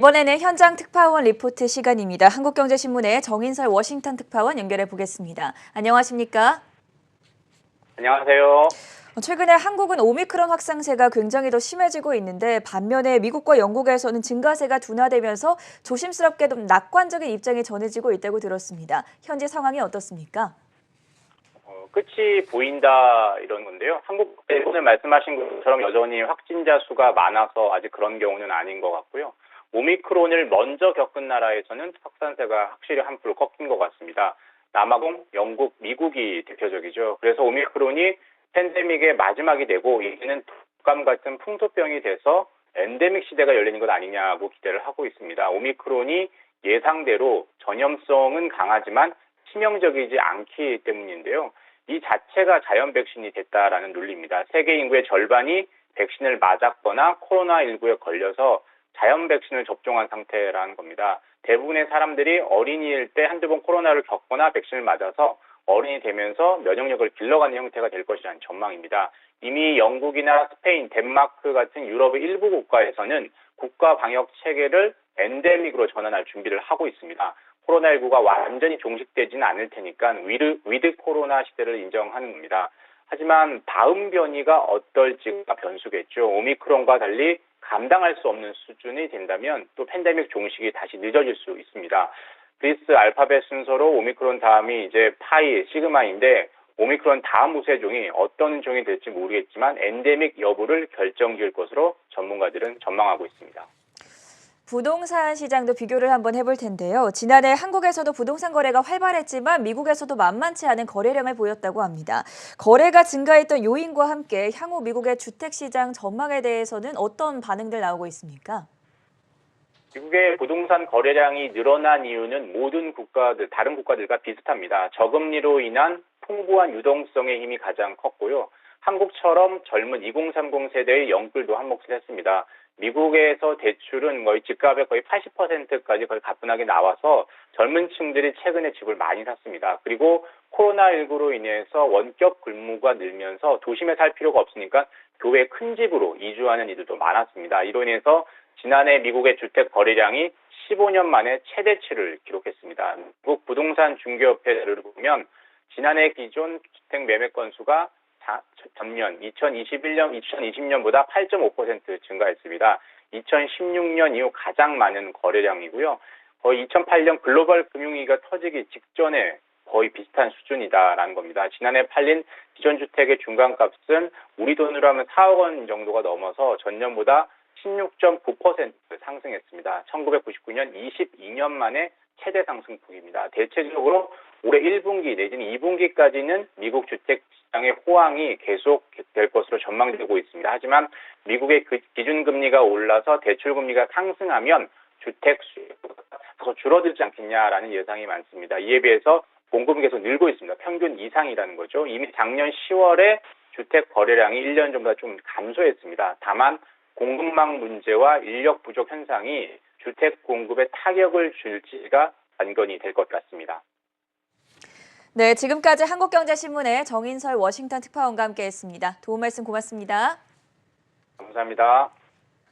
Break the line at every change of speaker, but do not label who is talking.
이번에는 현장 특파원 리포트 시간입니다. 한국경제신문의 정인설 워싱턴 특파원 연결해 보겠습니다. 안녕하십니까?
안녕하세요.
최근에 한국은 오미크론 확산세가 굉장히 더 심해지고 있는데 반면에 미국과 영국에서는 증가세가 둔화되면서 조심스럽게 좀 낙관적인 입장이 전해지고 있다고 들었습니다. 현재 상황이 어떻습니까?
끝이 보인다 이런 건데요. 한국 오늘 말씀하신 것처럼 여전히 확진자 수가 많아서 아직 그런 경우는 아닌 것 같고요. 오미크론을 먼저 겪은 나라에서는 확산세가 확실히 한풀 꺾인 것 같습니다. 남아공, 영국, 미국이 대표적이죠. 그래서 오미크론이 팬데믹의 마지막이 되고 이제는 독감 같은 풍토병이 돼서 엔데믹 시대가 열리는 것 아니냐고 기대를 하고 있습니다. 오미크론이 예상대로 전염성은 강하지만 치명적이지 않기 때문인데요. 이 자체가 자연 백신이 됐다라는 논리입니다. 세계 인구의 절반이 백신을 맞았거나 코로나19에 걸려서 자연 백신을 접종한 상태라는 겁니다. 대부분의 사람들이 어린이일 때 한두 번 코로나를 겪거나 백신을 맞아서 어른이 되면서 면역력을 길러가는 형태가 될 것이라는 전망입니다. 이미 영국이나 스페인, 덴마크 같은 유럽의 일부 국가에서는 국가 방역 체계를 엔데믹으로 전환할 준비를 하고 있습니다. 코로나19가 완전히 종식되지는 않을 테니까 위드 코로나 시대를 인정하는 겁니다. 하지만 다음 변이가 어떨지가 변수겠죠. 오미크론과 달리 감당할 수 없는 수준이 된다면 또 팬데믹 종식이 다시 늦어질 수 있습니다. 그리스 알파벳 순서로 오미크론 다음이 이제 파이, 시그마인데 오미크론 다음 우세종이 어떤 종이 될지 모르겠지만 엔데믹 여부를 결정지을 것으로 전문가들은 전망하고 있습니다.
부동산 시장도 비교를 한번 해볼 텐데요. 지난해 한국에서도 부동산 거래가 활발했지만 미국에서도 만만치 않은 거래량을 보였다고 합니다. 거래가 증가했던 요인과 함께 향후 미국의 주택시장 전망에 대해서는 어떤 반응들 나오고 있습니까?
미국의 부동산 거래량이 늘어난 이유는 모든 다른 국가들과 비슷합니다. 저금리로 인한 풍부한 유동성의 힘이 가장 컸고요. 한국처럼 젊은 2030 세대의 영끌도 한몫을 했습니다. 미국에서 대출은 거의 집값의 거의 80%까지 거의 가뿐하게 나와서 젊은 층들이 최근에 집을 많이 샀습니다. 그리고 코로나19로 인해서 원격 근무가 늘면서 도심에 살 필요가 없으니까 교외 큰 집으로 이주하는 이들도 많았습니다. 이로 인해서 지난해 미국의 주택 거래량이 15년 만에 최대치를 기록했습니다. 미국 부동산 중개업체를 보면 지난해 기존 주택 매매 건수가 전년 2020년보다 8.5% 증가했습니다. 2016년 이후 가장 많은 거래량이고요. 거의 2008년 글로벌 금융위기가 터지기 직전에 거의 비슷한 수준이다라는 겁니다. 지난해 팔린 기존 주택의 중간값은 우리 돈으로 하면 4억 원 정도가 넘어서 전년보다 16.9% 상승했습니다. 1999년 22년 만에 최대 상승폭입니다. 대체적으로 올해 1분기 내지는 2분기까지는 미국 주택시장의 호황이 계속될 것으로 전망되고 있습니다. 하지만 미국의 기준금리가 올라서 대출금리가 상승하면 주택 수요가 더 줄어들지 않겠냐라는 예상이 많습니다. 이에 비해서 공급이 계속 늘고 있습니다. 평균 이상이라는 거죠. 이미 작년 10월에 주택 거래량이 1년 전보다 좀 감소했습니다. 다만 공급망 문제와 인력 부족 현상이 주택 공급에 타격을 줄지가 관건이 될 것 같습니다.
네, 지금까지 한국경제신문의 정인설 워싱턴 특파원과 함께했습니다. 도움 말씀 고맙습니다.
감사합니다.